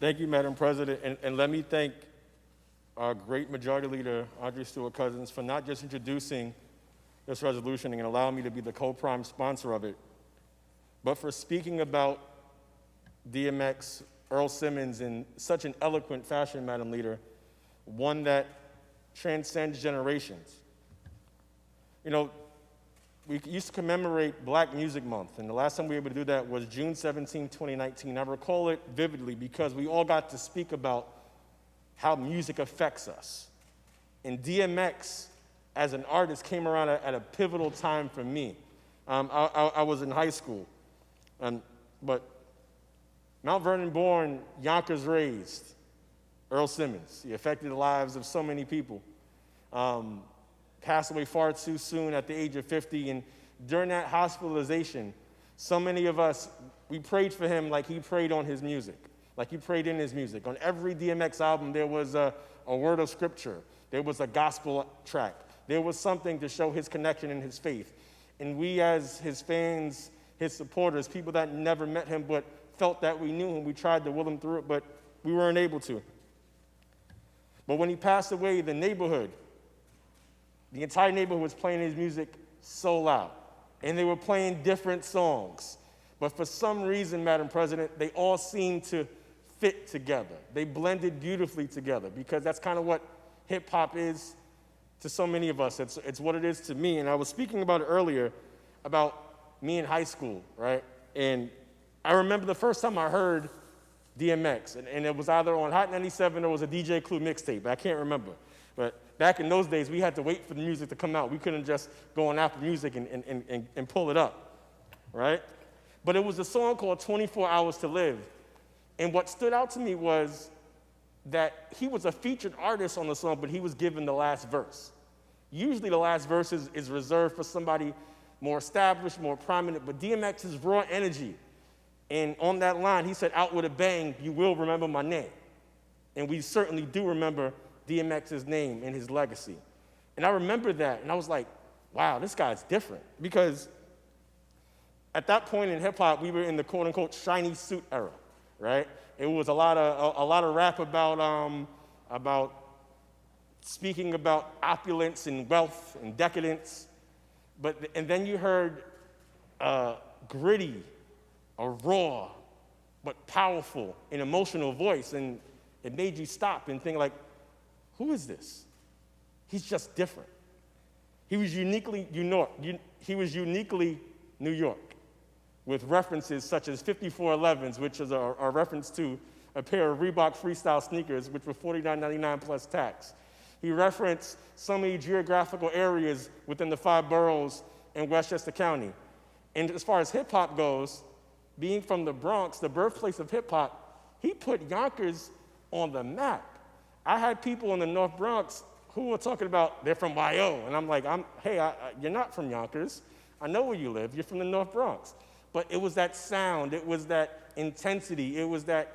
Thank you, Madam President. And let me thank our great Majority Leader, Audrey Stewart-Cousins, for not just introducing this resolution and allowing me to be the co-prime sponsor of it, but for speaking about DMX, Earl Simmons, in such an eloquent fashion, Madam Leader, one that transcends generations. You know, we used to commemorate Black Music Month, and the last time we were able to do that was June 17, 2019. I recall it vividly because we all got to speak about how music affects us. And DMX, as an artist, came around at a pivotal time for me. I was in high school, but Mount Vernon born, Yonkers raised, Earl Simmons. He affected the lives of so many people. Passed away far too soon at the age of 50, and during that hospitalization, so many of us, we prayed for him like he prayed on his music, like he prayed in his music. On every DMX album, there was a word of scripture. There was a gospel track. There was something to show his connection and his faith. And we as his fans, his supporters, people that never met him but felt that we knew him, we tried to will him through it, but we weren't able to. But when he passed away, the entire neighborhood was playing his music so loud. And they were playing different songs. But for some reason, Madam President, they all seemed to fit together. They blended beautifully together because that's kind of what hip hop is to so many of us. It's what it is to me. And I was speaking about it earlier about me in high school, right? And I remember the first time I heard DMX, and it was either on Hot 97 or it was a DJ Clue mixtape. I can't remember. But back in those days, we had to wait for the music to come out. We couldn't just go on Apple Music and pull it up, right? But it was a song called 24 Hours to Live. And what stood out to me was that he was a featured artist on the song, but he was given the last verse. Usually the last verse is reserved for somebody more established, more prominent, but DMX's raw energy. And on that line, he said, "Out with a bang, you will remember my name." And we certainly do remember DMX's name and his legacy. And I remember that, and I was like, wow, this guy's different. Because at that point in hip hop, we were in the quote unquote shiny suit era, right? It was a lot of rap about speaking about opulence and wealth and decadence. And then you heard gritty, a raw, but powerful and emotional voice, and it made you stop and think like, who is this? He's just different. He was uniquely New York, with references such as 5411s, which is a reference to a pair of Reebok Freestyle sneakers, which were $49.99 plus tax. He referenced so many geographical areas within the 5 boroughs in Westchester County. And as far as hip hop goes, being from the Bronx, the birthplace of hip hop, he put Yonkers on the map. I had people in the North Bronx who were talking about they're from YO, and I'm like, hey, you're not from Yonkers. I know where you live. You're from the North Bronx. But it was that sound, it was that intensity, it was that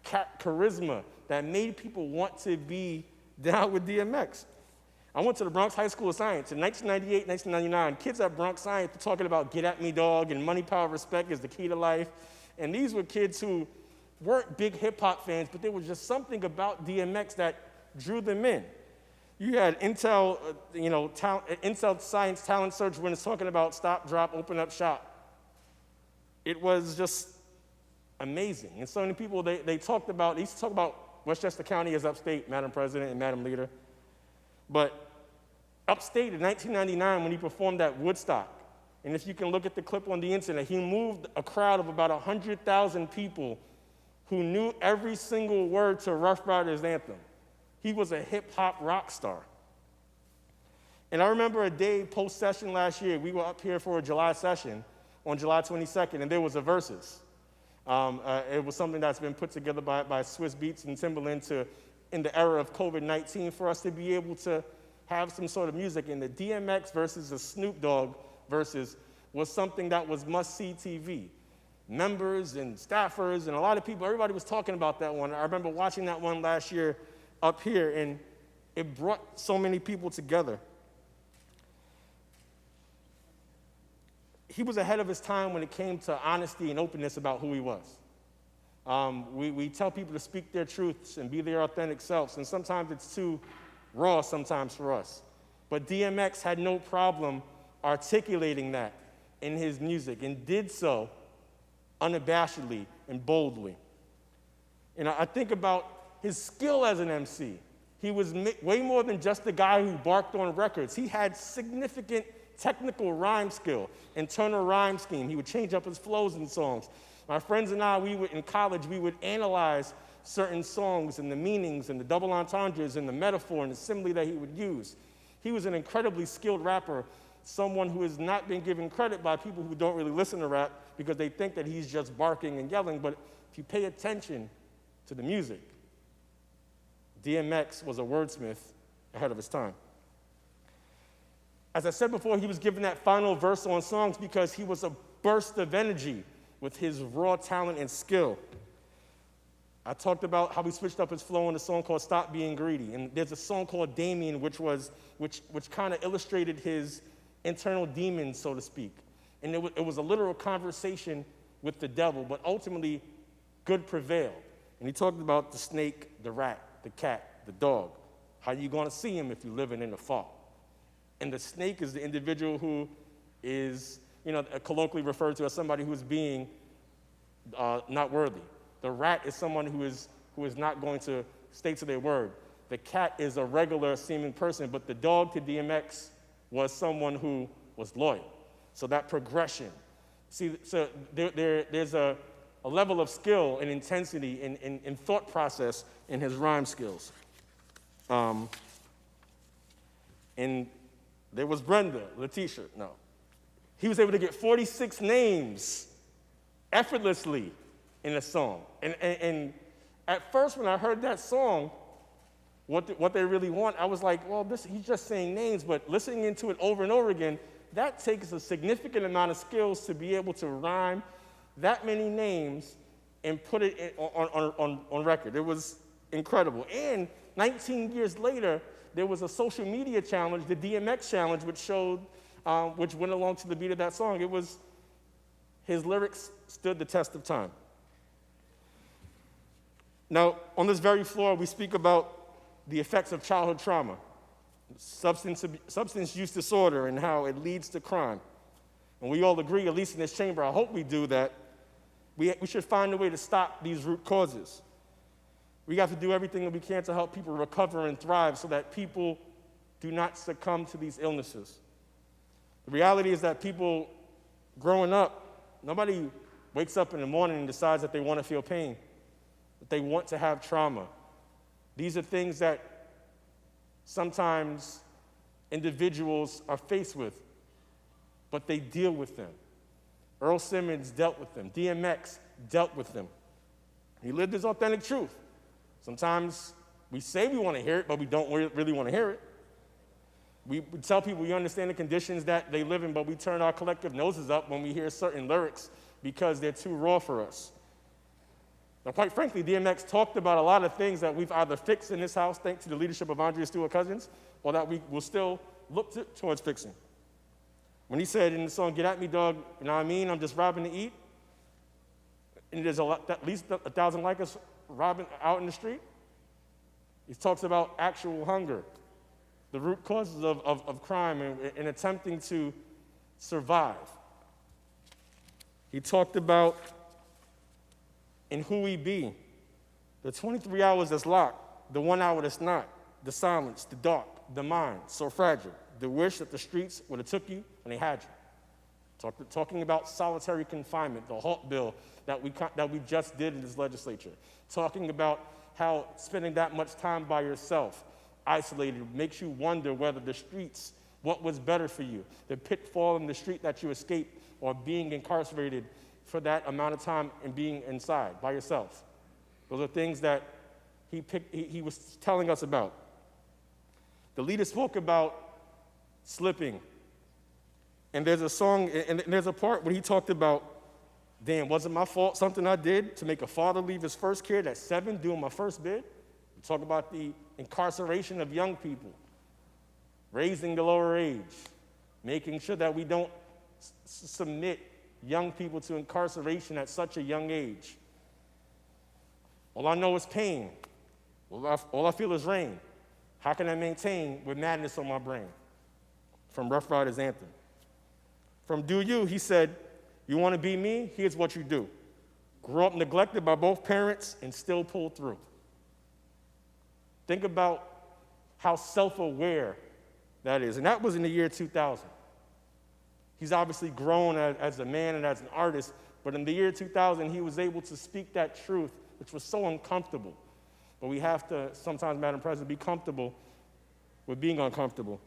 charisma that made people want to be down with DMX. I went to the Bronx High School of Science in 1998, 1999. Kids at Bronx Science were talking about get at me, dog, and money, power, respect is the key to life. And these were kids who weren't big hip hop fans, but there was just something about DMX that drew them in. You had Intel, Intel Science Talent Search when it's talking about stop, drop, open up shop. It was just amazing. And so many people, they used to talk about Westchester County as upstate, Madam President and Madam Leader. But upstate in 1999 when he performed at Woodstock, and if you can look at the clip on the internet, he moved a crowd of about 100,000 people who knew every single word to Rough Riders anthem. He was a hip-hop rock star. And I remember a day post-session last year, we were up here for a July session on July 22nd, and there was a versus. It was something that's been put together by Swiss Beats and Timbaland in the era of COVID-19 for us to be able to have some sort of music. And the DMX versus the Snoop Dogg versus was something that was must-see TV. Members and staffers and a lot of people, everybody was talking about that one. I remember watching that one last year up here, and it brought so many people together. He was ahead of his time when it came to honesty and openness about who he was. We tell people to speak their truths and be their authentic selves, and sometimes it's too raw sometimes for us. But DMX had no problem articulating that in his music and did so unabashedly and boldly. And I think about his skill as an MC. He was way more than just the guy who barked on records. He had significant technical rhyme skill, internal rhyme scheme. He would change up his flows in songs. My friends and I, in college, we would analyze certain songs and the meanings and the double entendres and the metaphor and the simile that he would use. He was an incredibly skilled rapper, someone who has not been given credit by people who don't really listen to rap because they think that he's just barking and yelling. But if you pay attention to the music, DMX was a wordsmith ahead of his time. As I said before, he was given that final verse on songs because he was a burst of energy with his raw talent and skill. I talked about how he switched up his flow in a song called Stop Being Greedy. And there's a song called Damien, which kind of illustrated his internal demons, so to speak. And it was a literal conversation with the devil, but ultimately, good prevailed. And he talked about the snake, the rat, the cat, the dog. How you going to see him if you're living in the fall? And the snake is the individual who is, colloquially referred to as somebody who is being not worthy. The rat is someone who is not going to stay to their word. The cat is a regular seeming person, but the dog to DMX was someone who was loyal. So that progression. See, so there's a level of skill and intensity and thought process in his rhyme skills. And there was Brenda, Letitia, no. He was able to get 46 names effortlessly in a song. And at first when I heard that song, what they really want, I was like, well, he's just saying names, but listening into it over and over again, that takes a significant amount of skills to be able to rhyme that many names and put it on record. It was incredible. And 19 years later, there was a social media challenge, the DMX challenge, which went along to the beat of that song. His lyrics stood the test of time. Now, on this very floor, we speak about the effects of childhood trauma, substance use disorder, and how it leads to crime. And we all agree, at least in this chamber, I hope we do, that we should find a way to stop these root causes. We have to do everything that we can to help people recover and thrive so that people do not succumb to these illnesses. The reality is that people growing up, nobody wakes up in the morning and decides that they want to feel pain, that they want to have trauma. These are things that sometimes individuals are faced with, but they deal with them. Earl Simmons dealt with them. DMX dealt with them. He lived his authentic truth. Sometimes we say we want to hear it, but we don't really want to hear it. We tell people we understand the conditions that they live in, but we turn our collective noses up when we hear certain lyrics because they're too raw for us. Now, quite frankly, DMX talked about a lot of things that we've either fixed in this house, thanks to the leadership of Andrea Stewart Cousins, or that we will still look towards fixing. When he said in the song, "Get at me, dog, you know what I mean? I'm just robbing to eat," and there's at least 1,000 like us robbing out in the street, he talks about actual hunger, the root causes of crime, and attempting to survive. He talked about in Who We Be, the 23 hours that's locked, the 1 hour that's not, the silence, the dark, the mind, so fragile, the wish that the streets would have took you and they had you. Talking about solitary confinement, the HALT bill that we just did in this legislature. Talking about how spending that much time by yourself, isolated, makes you wonder whether the streets, what was better for you, the pitfall in the street that you escaped, or being incarcerated for that amount of time and being inside by yourself. Those are things that he was telling us about. The leader spoke about slipping. And there's a song, and there's a part where he talked about, damn, was it my fault, something I did to make a father leave his first kid at 7 doing my first bid? We talk about the incarceration of young people, raising the lower age, making sure that we don't submit young people to incarceration at such a young age. All I know is pain. All I feel is rain. How can I maintain with madness on my brain? From Rough Riders Anthem. From Do You, he said, you want to be me? Here's what you do. Grow up neglected by both parents and still pull through. Think about how self-aware that is. And that was in the year 2000. He's obviously grown as a man and as an artist, but in the year 2000, he was able to speak that truth, which was so uncomfortable. But we have to sometimes, Madam President, be comfortable with being uncomfortable.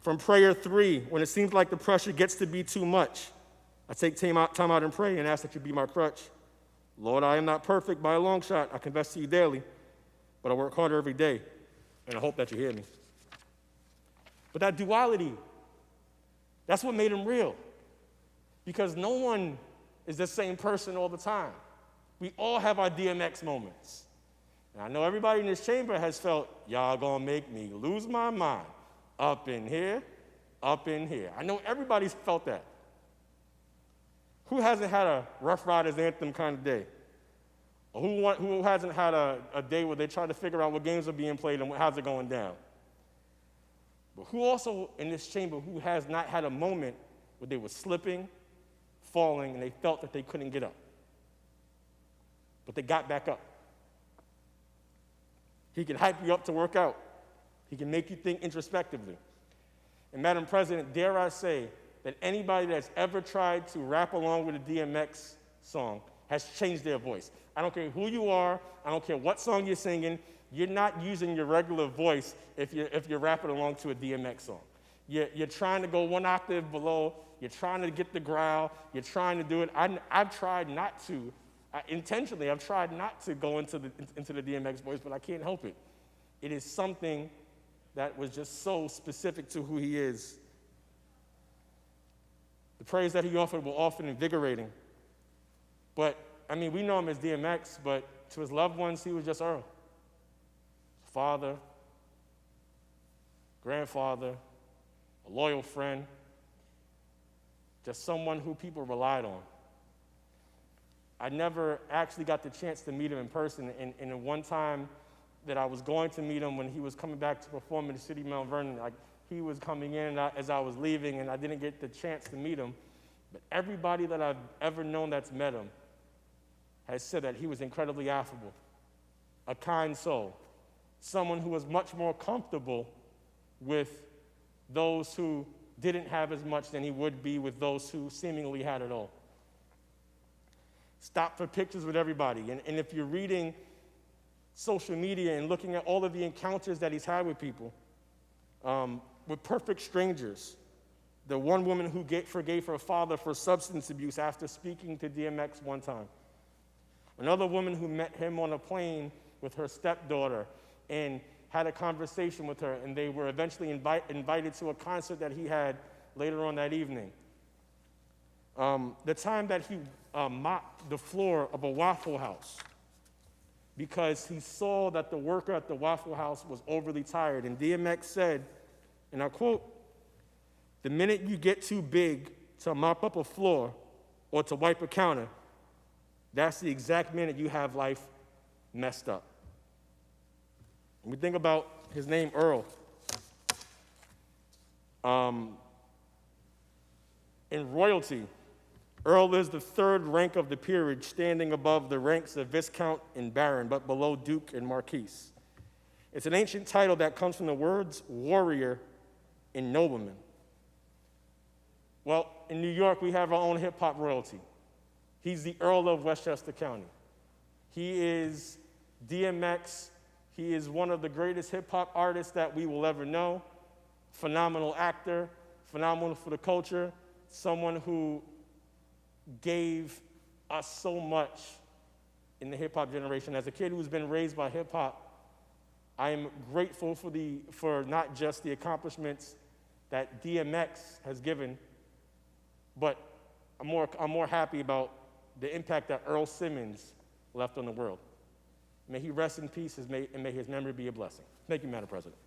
From prayer 3, when it seems like the pressure gets to be too much, I take time out and pray and ask that you be my crutch. Lord, I am not perfect by a long shot. I confess to you daily, but I work harder every day, and I hope that you hear me. But that duality, that's what made him real, because no one is the same person all the time. We all have our DMX moments. And I know everybody in this chamber has felt, y'all gonna make me lose my mind. Up in here, up in here. I know everybody's felt that. Who hasn't had a Rough Riders Anthem kind of day? Or who hasn't had a day where they try to figure out what games are being played and how's it going down? But who also in this chamber who has not had a moment where they were slipping, falling, and they felt that they couldn't get up? But they got back up. He can hype you up to work out. He can make you think introspectively. And Madam President, dare I say that anybody that's ever tried to rap along with a DMX song has changed their voice. I don't care who you are. I don't care what song you're singing. You're not using your regular voice if you're rapping along to a DMX song. You're trying to go one octave below. You're trying to get the growl. You're trying to do it. I've tried not to. Intentionally, I've tried not to go into the DMX voice, but I can't help it. It is something that was just so specific to who he is. The praise that he offered were often invigorating. But, I mean, we know him as DMX, but to his loved ones, he was just Earl. Father, grandfather, a loyal friend, just someone who people relied on. I never actually got the chance to meet him in person, and the one time that I was going to meet him when he was coming back to perform in the city of Mount Vernon, he was coming in as I was leaving, and I didn't get the chance to meet him. But everybody that I've ever known that's met him has said that he was incredibly affable, a kind soul, someone who was much more comfortable with those who didn't have as much than he would be with those who seemingly had it all. Stop for pictures with everybody. And if you're reading social media and looking at all of the encounters that he's had with people, with perfect strangers, the one woman who forgave her father for substance abuse after speaking to DMX one time. Another woman who met him on a plane with her stepdaughter and had a conversation with her, and they were eventually invited to a concert that he had later on that evening. The time that he mopped the floor of a Waffle House because he saw that the worker at the Waffle House was overly tired. And DMX said, and I quote, "The minute you get too big to mop up a floor or to wipe a counter, that's the exact minute you have life messed up." When we think about his name, Earl, in royalty, Earl is the third rank of the peerage, standing above the ranks of Viscount and Baron, but below Duke and Marquis. It's an ancient title that comes from the words warrior and nobleman. Well, in New York, we have our own hip-hop royalty. He's the Earl of Westchester County. He is DMX. He is one of the greatest hip-hop artists that we will ever know. Phenomenal actor, phenomenal for the culture, someone who gave us so much in the hip-hop generation. As a kid who's been raised by hip-hop, I am grateful for not just the accomplishments that DMX has given, but I'm more happy about the impact that Earl Simmons left on the world. May he rest in peace, and may his memory be a blessing. Thank you, Madam President.